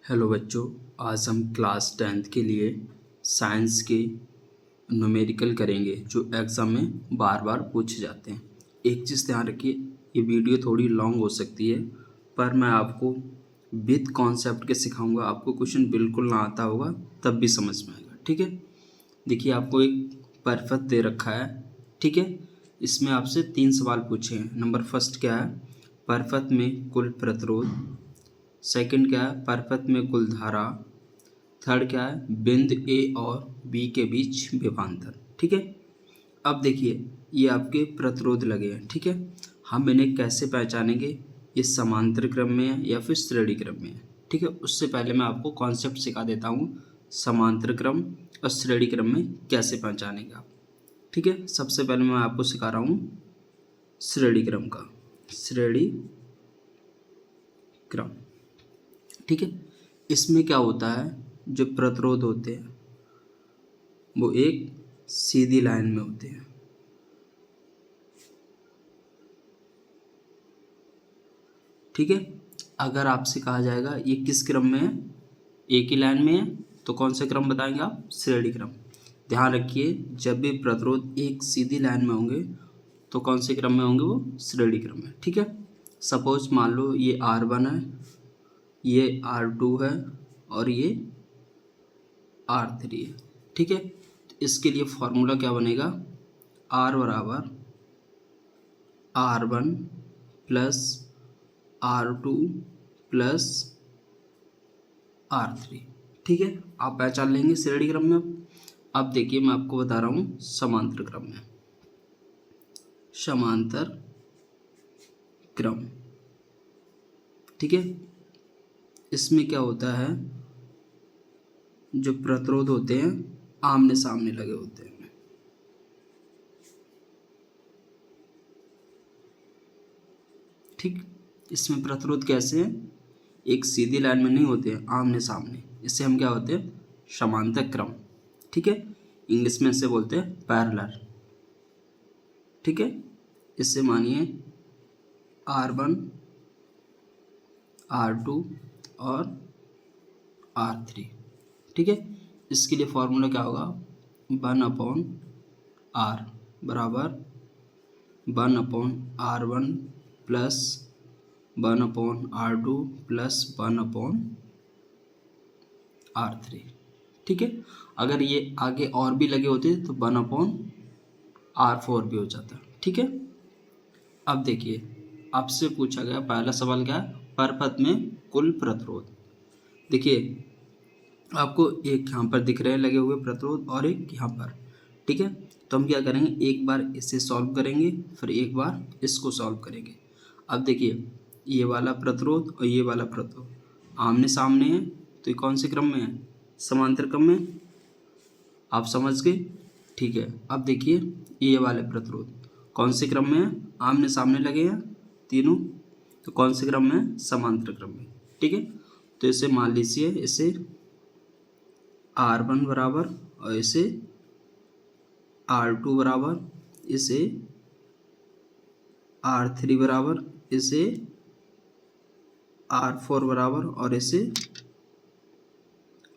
Hello बच्चों, आज हम क्लास 10th के लिए साइंस के न्यूमेरिकल करेंगे जो एग्ज़ाम में बार बार पूछे जाते हैं। एक चीज़ ध्यान रखिए, ये वीडियो थोड़ी लॉन्ग हो सकती है पर मैं आपको विद कॉन्सेप्ट के सिखाऊंगा। आपको क्वेश्चन बिल्कुल ना आता होगा तब भी समझ में आएगा, ठीक है। देखिए, आपको एक परफत दे रखा है, ठीक है। इसमें आपसे 3 सवाल पूछे हैं। नंबर फर्स्ट क्या है, परफत में कुल प्रतिरोध। सेकंड क्या है, परपथ में कुल धारा। थर्ड क्या है, बिंदु ए और बी के बीच विभवांतर, ठीक है। अब देखिए, ये आपके प्रतिरोध लगे हैं, ठीक है। हम इन्हें कैसे पहचानेंगे, ये समांतर क्रम में है या फिर श्रेणी क्रम में है, ठीक है। उससे पहले मैं आपको कॉन्सेप्ट सिखा देता हूँ, समांतर क्रम और श्रेणी क्रम में कैसे पहचानेंगे आप, ठीक है। सबसे पहले मैं आपको सिखा रहा हूँ श्रेणी क्रम का, श्रेणी क्रम, ठीक है। इसमें क्या होता है, जो प्रतिरोध होते हैं वो एक सीधी लाइन में होते हैं, ठीक है। अगर आपसे कहा जाएगा ये किस क्रम में है, एक ही लाइन में है, तो कौन सा क्रम बताएंगे आप, श्रेणी क्रम। ध्यान रखिए, जब भी प्रतिरोध एक सीधी लाइन में होंगे तो कौन से क्रम में होंगे, वो श्रेणी क्रम में, ठीक है। सपोज मान लो ये R1 है, ये R2 है और ये R3 है, ठीक है। तो इसके लिए फॉर्मूला क्या बनेगा, R बराबर R1 plus R2 plus R3, ठीक है। आप पहचान लेंगे श्रेणी क्रम में। अब देखिए, मैं आपको बता रहा हूँ समांतर क्रम में, समांतर क्रम, ठीक है। इसमें क्या होता है, जो प्रतिरोध होते हैं आमने सामने लगे होते हैं, ठीक। इसमें प्रतिरोध कैसे हैं, एक सीधी लाइन में नहीं होते हैं, आमने सामने। इससे हम क्या होते हैं, समांतर क्रम, ठीक है। इंग्लिश में इसे बोलते हैं पैरेलल, ठीक है। इससे मानिए R1 R2 और R3, ठीक है। इसके लिए फॉर्मूला क्या होगा, 1/R बराबर 1/R1 plus 1/R2 plus 1/R3, ठीक है। अगर ये आगे और भी लगे होते तो 1/R4 भी हो जाता, ठीक है। अब देखिए, आपसे पूछा गया पहला सवाल क्या है, परपथ में कुल प्रतिरोध। देखिए, आपको एक यहाँ पर दिख रहे हैं लगे हुए प्रतिरोध और एक यहाँ पर, ठीक है। तो हम क्या करेंगे, एक बार इसे सॉल्व करेंगे, फिर एक बार इसको सॉल्व करेंगे। अब देखिए, ये वाला प्रतिरोध और ये वाला प्रतिरोध आमने सामने है, तो ये कौन से क्रम में है, समांतर क्रम में। आप समझ गए, ठीक है। अब देखिए, ये वाले प्रतिरोध कौन से क्रम में है, आमने सामने लगे हैं तीनों, तो कौन से क्रम में है, समांतर क्रम में, ठीक है। तो इसे मान लीजिए, इसे R1 बराबर और इसे R2 बराबर, इसे R3 बराबर, इसे R4 बराबर और इसे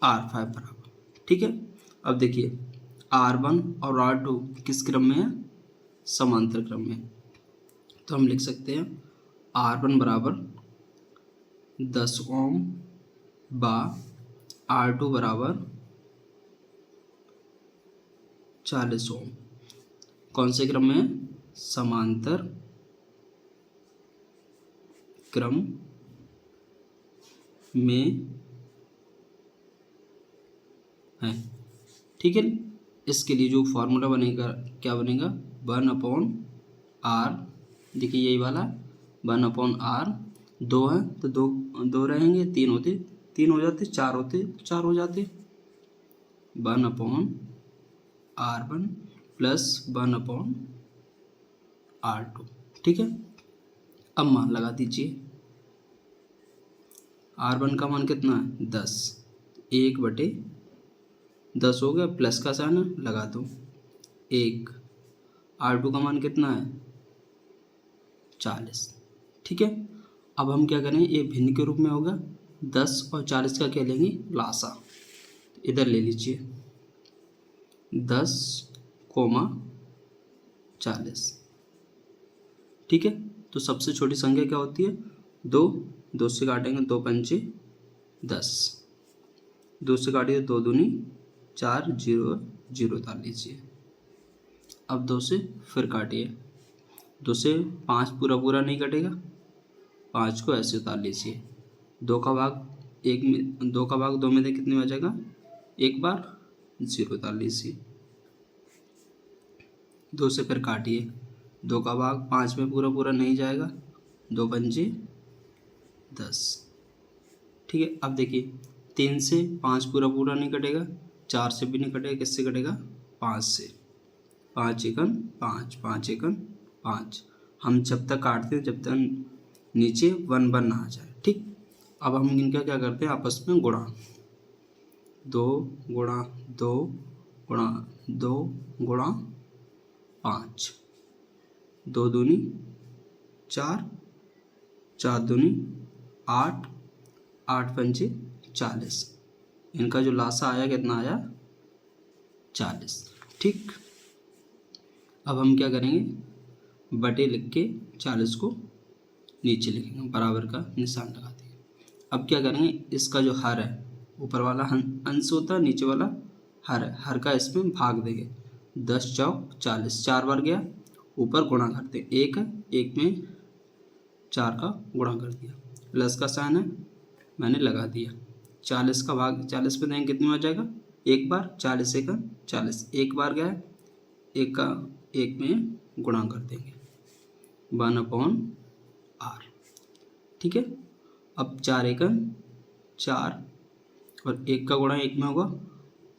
R5 बराबर, ठीक है। अब देखिए, R1 और R2 किस क्रम में है, समांतर क्रम में। तो हम लिख सकते हैं R1 बराबर 10 ओम बा R2 बराबर 40 ओम। कौन से क्रम में है, समांतर क्रम में है, ठीक है। इसके लिए जो फॉर्मूला बनेगा, क्या बनेगा, 1/R, देखिए यही वाला 1/R, 2 है तो दो दो रहेंगे, 3 होते 3 हो जाते, 4 होते 4 हो जाते, 1/R1 प्लस 1/R2, ठीक है। अब मान लगा दीजिए, R1 का मान कितना है, 10, 1/10 हो गया, प्लस का साइन लगा दो 1। R2 का मान कितना है, 40, ठीक है। अब हम क्या करें, ये भिन्न के रूप में होगा, 10 और 40 का क्या लेंगे, लासा। इधर ले लीजिए 10,40। ठीक है, तो सबसे छोटी संख्या क्या होती है, 2। 2 से काटेंगे 2 पंचे 10, 2 से काटिए 2 दूनी 4, 0 0 उतार लीजिए। अब 2 से फिर काटिए, 2 से 5 पूरा पूरा नहीं कटेगा, 5 को ऐसे उतार लीजिए। 2 का भाग 1 में, 2 का भाग 2 में से कितने बचेगा, एक बार 0 उतार लीजिए। 2 से फिर काटिए, 2 का भाग 5 में पूरा पूरा नहीं जाएगा, 2 पंचे 10। ठीक है, अब देखिए 3 से 5 पूरा पूरा नहीं कटेगा, 4 से भी नहीं कटेगा, किससे कटेगा, 5 से। 5 एकन 5, 5 एकन 5। हम जब तक काटते हैं जब तक नीचे 1 1 ना आ जाए। ठीक, अब हम इनका क्या करते हैं, आपस में गुणा, 2 गुणा 2 गुणा 2 गुणा 5, 2 दूनी 4, 4 दूनी 8, 8 पंचे 40। इनका जो लासा आया कितना आया, 40। ठीक, अब हम क्या करेंगे, बटे लिख के 40 को नीचे लिखेंगे, बराबर का निशान लगा देंगे। अब क्या करेंगे, इसका जो हर है, ऊपर वाला अंश होता है, नीचे वाला हर है, हर का इसमें भाग देंगे। 10 चौक 40, 4 बार गया, ऊपर गुणा करते हैं, एक है, एक में 4 का गुणा कर दिया, प्लस का साइन है मैंने लगा दिया। 40 का भाग 40 पे देंगे कितने में आ जाएगा, एक बार, 40 एकम 40, एक बार गया, एक का एक में गुणा कर देंगे, 1/r। ठीक है, अब 4 एकम 4 और एक का गुणा एक में होगा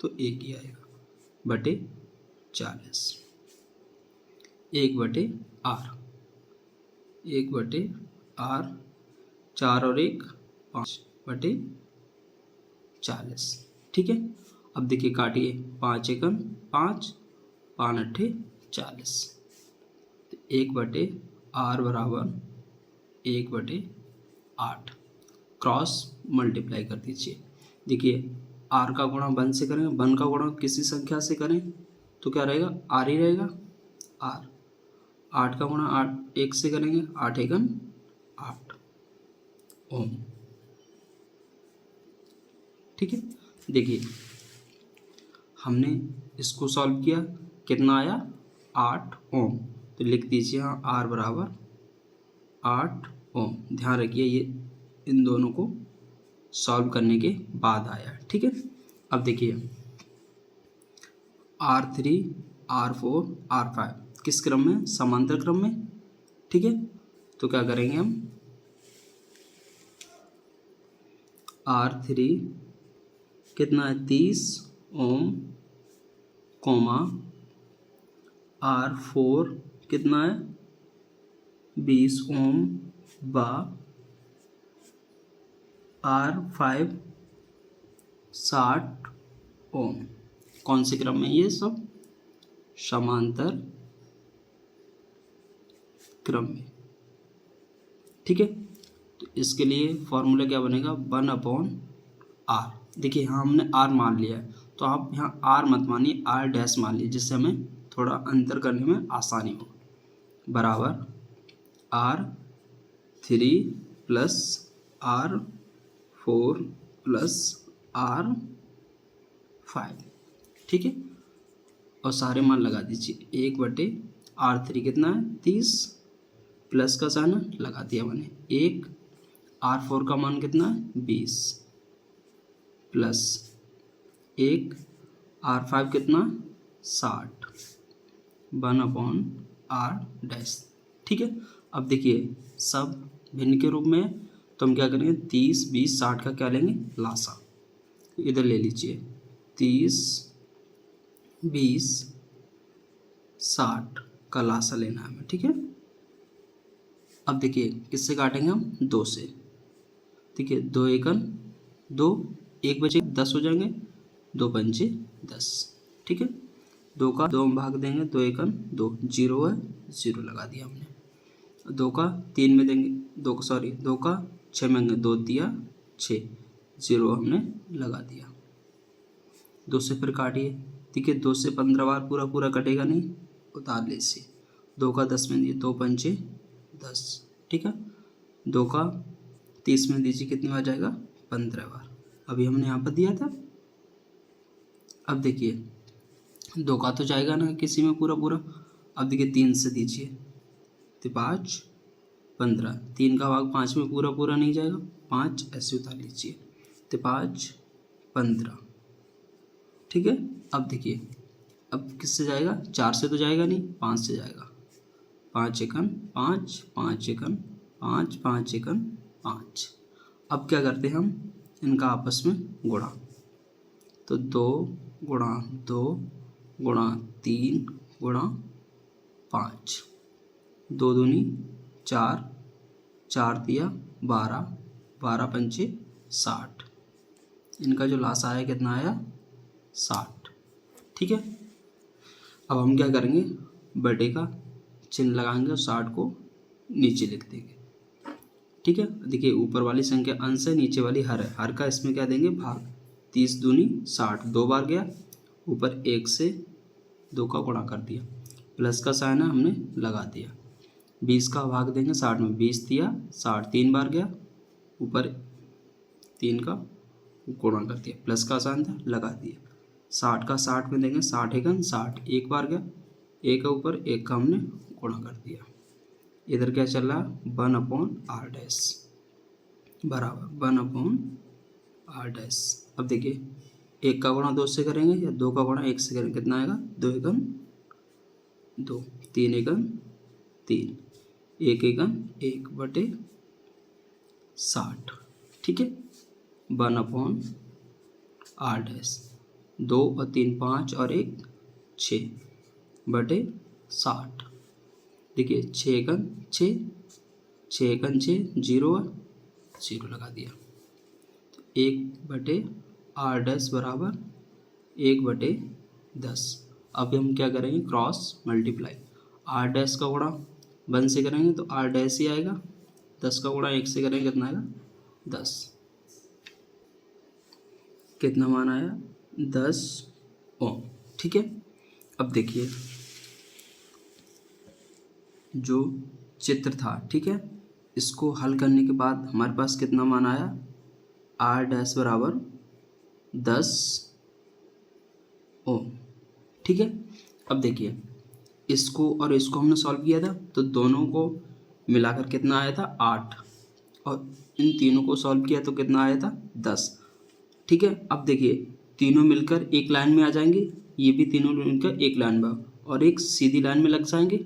तो एक ही आएगा, बटे 40, 1/r, 1/r, 4 और 1 5 बटे 40। ठीक है, अब देखिए काटिए, 5 एकम 5, 5 अट्ठे 40, तो 1/r बराबर 1/8। क्रॉस मल्टीप्लाई कर दीजिए। देखिए r का गुणा 1 से करें, 1 का गुणा किसी संख्या से करें तो क्या रहेगा, r ही रहेगा, r। 8 का गुणा 8 1 से करेंगे, 8 एकम 8 ओम। ठीक है, देखिए हमने इसको सॉल्व किया, कितना आया, 8 ओम। तो लिख दीजिए यहाँ r बराबर 8 ओम। ध्यान रखिए ये इन दोनों को सॉल्व करने के बाद आया। ठीक है, अब देखिए R3 R4 R5 किस क्रम में, समांतर क्रम में। ठीक है, तो क्या करेंगे हम, R3 कितना है 30 ओम, कोमा R4 कितना है 20 ओम, बा R5 60 ओम। कौन से क्रम में, ये सब समांतर क्रम में। ठीक है, तो इसके लिए फॉर्मूला क्या बनेगा, 1/r। देखिए यहाँ हमने r मान लिया है, तो आप यहाँ r मत मानिए, r डैश मान लीजिए, जिससे हमें थोड़ा अंतर करने में आसानी हो। बराबर R3 plus R4 plus R5। ठीक है, और सारे मान लगा दीजिए, 1/R3 कितना है 30, प्लस का साइन लगा दिया मैंने, 1 R4 का मान कितना है 20, प्लस 1 R5 कितना 60, 1/r डैश। ठीक है, अब देखिए सब भिन्न के रूप में है, तो हम क्या करेंगे, 30 20 60 का क्या लेंगे, लासा। इधर ले लीजिए 30 20 60 का लासा लेना है हमें। ठीक है, अब देखिए किससे काटेंगे हम, 2 से। देखिए 2 एकन 2, 1 बचे 10 हो जाएंगे, 2 पंचे 10। ठीक है, 2 का 2 भाग देंगे, 2 एकन 2, 0 है 0 लगा दिया हमने। 2 का 3 में देंगे, 2 का 6 में 2 दिया 6, 0 हमने लगा दिया। 2 से फिर काटिए, ठीक है। 2 से 15 बार पूरा पूरा कटेगा नहीं, उतार लीजिए। 2 का 10 में दिए, 2 पंचे 10, ठीक है। 2 का 30 में दीजिए, कितनी बार जाएगा? 15 बार। अभी हमने यहाँ पर दिया था। अब देखिए 2 का तो जाएगा ना किसी में पूरा पूरा। अब देखिए 3 से दीजिए, तो 5 15, 3 का भाग 5 में पूरा पूरा नहीं जाएगा, 5 ऐसे उतार लीजिए, तो 5 15, ठीक है। अब देखिए अब किससे जाएगा? 4 से तो जाएगा नहीं, 5 से जाएगा। 5 एकन 5, 5 एकन 5, 5 एकन 5। अब क्या करते हैं हम? इनका आपस में गुणा, तो 2 गुणा 2 गुणा 3 गुणा 5, 2 दूनी 4, 4 दिया 12, 12 पंचे 60। इनका जो लास आया कितना आया? 60, ठीक है। अब हम क्या करेंगे? बटे का चिन्ह लगाएंगे और 60 को नीचे लिख देंगे, ठीक है। देखिए ऊपर वाली संख्या अंश है, नीचे वाली हर है। हर का इसमें क्या देंगे? भाग। 30 दूनी 60, 2 बार गया, ऊपर 1 से 2 का गुणा कर दिया, प्लस का साइन है हमने लगा दिया। 20 का भाग देंगे 60 में, 20 दिया 60, 3 बार गया, ऊपर 3 का गुणा कर दिया, प्लस का साइन था लगा दिया। 60 का 60 में देंगे, 60 एकन 60, 1 बार गया, 1 का ऊपर 1 का हमने गुणा कर दिया। इधर क्या चल रहा है? 1/r डैश बराबर 1/r डैश। अब देखिए 1 का गुणा 2 से करेंगे या 2 का गुणा 1 से करेंगे, कितना आएगा? 2 एकन 2, 3 एकन 3, 1 एकन 1 बटे 60, ठीक है। 1/r डैश, 2 और 3 5 और 1 6 बटे 60। देखिए 6 एकन 6, 6 एकन 6, 0 है, 0 लगा दिया। 1/r डैश बराबर 1/10। अब हम क्या करेंगे? Cross multiply. r डैश का गुणा 1 से करेंगे तो r डैश ही आएगा, 10 का गुणा 1 से करेंगे कितना आएगा? 10। कितना मान आया? 10 ओम, ठीक है। अब देखिए जो चित्र था, ठीक है, इसको हल करने के बाद हमारे पास कितना मान आया? r डैश बराबर 10 ओम, ठीक है। अब देखिए इसको और इसको हमने सॉल्व किया था, तो दोनों को मिलाकर कितना आया था? 8, और इन तीनों को सॉल्व किया तो कितना आया था? 10, ठीक है। अब देखिए तीनों मिलकर एक लाइन में आ जाएंगे, ये भी तीनों मिलकर एक लाइन में और एक सीधी लाइन में लग जाएंगे,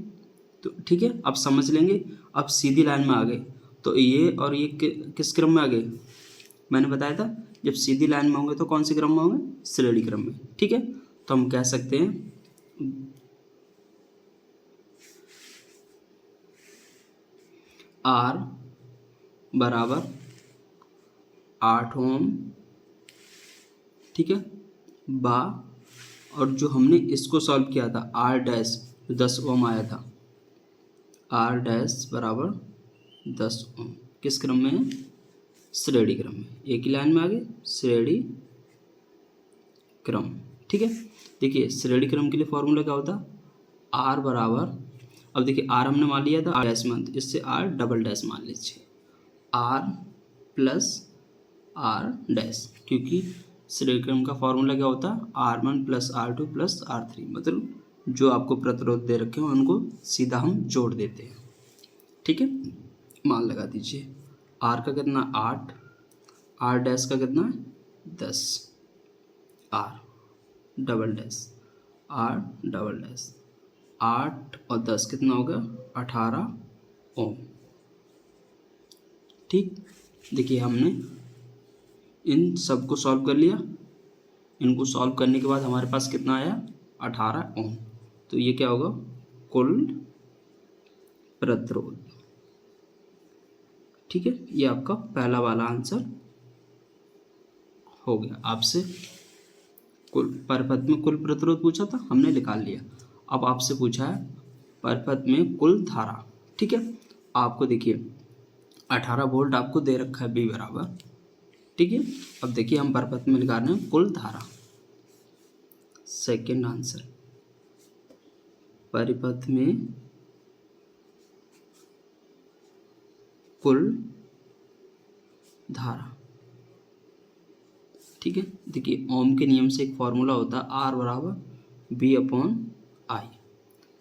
तो ठीक है। अब समझ लेंगे। अब सीधी लाइन में आ गए तो ये और ये किस क्रम में आ गए? मैंने बताया था जब सीधी लाइन में होंगे तो कौन से क्रम में होंगे? श्रेणी क्रम में, ठीक है। तो हम कह सकते हैं R बराबर 8 ओम, ठीक है, बा, और जो हमने इसको सॉल्व किया था R डैश 10 ओम आया था, R डैश बराबर 10 ओम किस क्रम में है? श्रेणी क्रम में। एक ही लाइन में आ गए, श्रेणी क्रम, ठीक है। देखिए श्रेणी क्रम के लिए फॉर्मूला क्या होता? R बराबर, अब देखिए R हमने मान लिया था R डैश मान, इससे R डबल डैश मान लीजिए, R प्लस R डैश, क्योंकि श्रेणी क्रम का फॉर्मूला क्या होता है? R1 plus R2 plus R3, मतलब जो आपको प्रतिरोध दे रखे हो उनको सीधा हम जोड़ देते हैं, ठीक है। मान लगा दीजिए R का कितना? 8, R डैश का कितना? 10, R double dash, R double dash, 8 और 10 कितना हो गया? 18 ओम, ठीक। देखिए हमने इन सब को सॉल्व कर लिया। इनको सॉल्व करने के बाद हमारे पास कितना आया? 18 ओम। तो ये क्या होगा? कुल प्रतिरोध, ठीक है। ये आपका पहला वाला आंसर हो गया। आपसे कुल परिपथ में कुल प्रतिरोध पूछा था, हमने निकाल लिया। अब आपसे पूछा है परिपथ में कुल धारा, ठीक है। आपको देखिए 18 वोल्ट आपको दे रखा है, B बराबर ठीक है। अब देखिए हम परिपथ में निकाल रहे हैं कुल धारा। सेकंड आंसर, परिपथ में कुल धारा। ठीक है, देखिए ओम के नियम से एक फॉर्मूला होता है R बराबर V/I।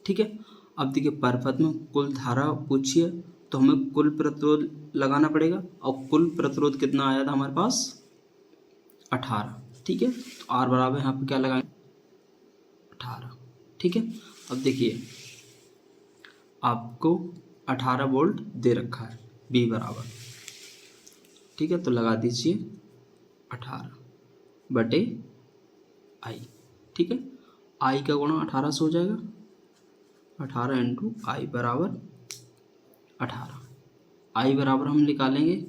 ठीक है, अब देखिए परिपथ में कुल धारा पूछिए तो हमें कुल प्रतिरोध लगाना पड़ेगा, और कुल प्रतिरोध कितना आया था हमारे पास 18। ठीक है, तो R बराबर यहाँ पे क्या लगाएंगे 18। ठीक है, अब देखिए आपको 18 वोल्ट दे रखा है V बराबर। ठीक है, तो लगा दीजिए 18/I। ठीक है, I का गुणा 18 से हो जाएगा, 18 इंटू I बराबर 18। I बराबर हम निकालेंगे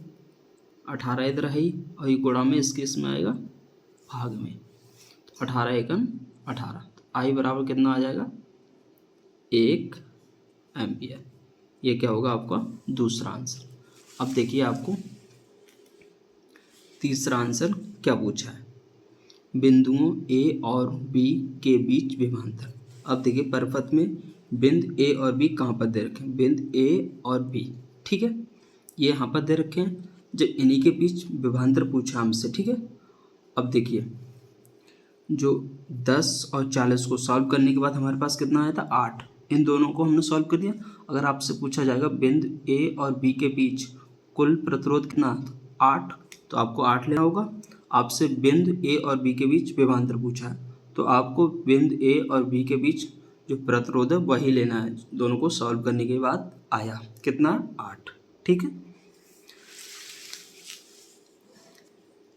18 इधर है ही, और ये गुणा में इस केस में आएगा भाग में, तो 18 एकम 18, तो I बराबर कितना आ जाएगा 1 एम्पियर। ये क्या होगा आपका दूसरा आंसर। अब देखिए आपको तीसरा आंसर क्या पूछा है, बिंदुओं A और B के बीच विभवांतर। अब देखिए परिपथ में बिंदु A और B कहाँ पर दे रखे हैं, बिंदु A और B। ठीक है, ये यहाँ पर दे रखे हैं, जब इन्हीं के बीच विभवांतर पूछा हमसे। ठीक है, अब देखिए जो 10 और 40 को सॉल्व करने के बाद हमारे पास कितना आया था 8, इन दोनों को हमने सॉल्व कर दिया। अगर आपसे पूछा जाएगा बिंदु A और B के बीच कुल प्रतिरोध कितना, 8, तो आपको 8 लेना होगा। आपसे बिंदु A और B के बीच विभवांतर पूछा है, तो आपको बिंदु A और B के बीच जो प्रतिरोध है वही लेना है। दोनों को सॉल्व करने के बाद आया कितना 8। ठीक है,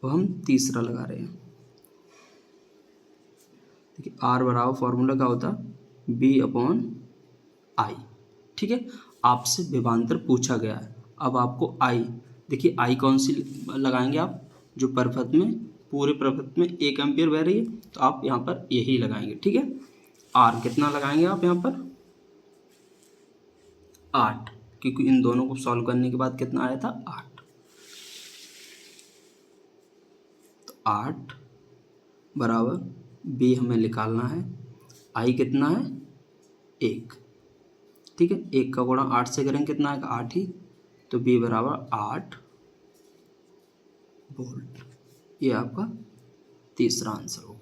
तो हम तीसरा लगा रहे हैं। देखिए R बराबर फॉर्मूला क्या होता है V/I। ठीक है, आपसे विभवांतर पूछा गया है, अब आपको I, देखिए I कौन सी लगाएंगे आप, जो परिपथ में पूरे परिपथ में 1 एम्पियर बह रही है, तो आप यहाँ पर यही लगाएंगे। ठीक है, R कितना लगाएंगे आप यहाँ पर 8, क्योंकि इन दोनों को सॉल्व करने के बाद कितना आया था 8, तो 8 बराबर B हमें निकालना है, I कितना है 1। ठीक है, 1 का गुणा 8 से करेंगे कितना आएगा 8 ही, तो B बराबर 8 वोल्ट। ये आपका तीसरा आंसर होगा।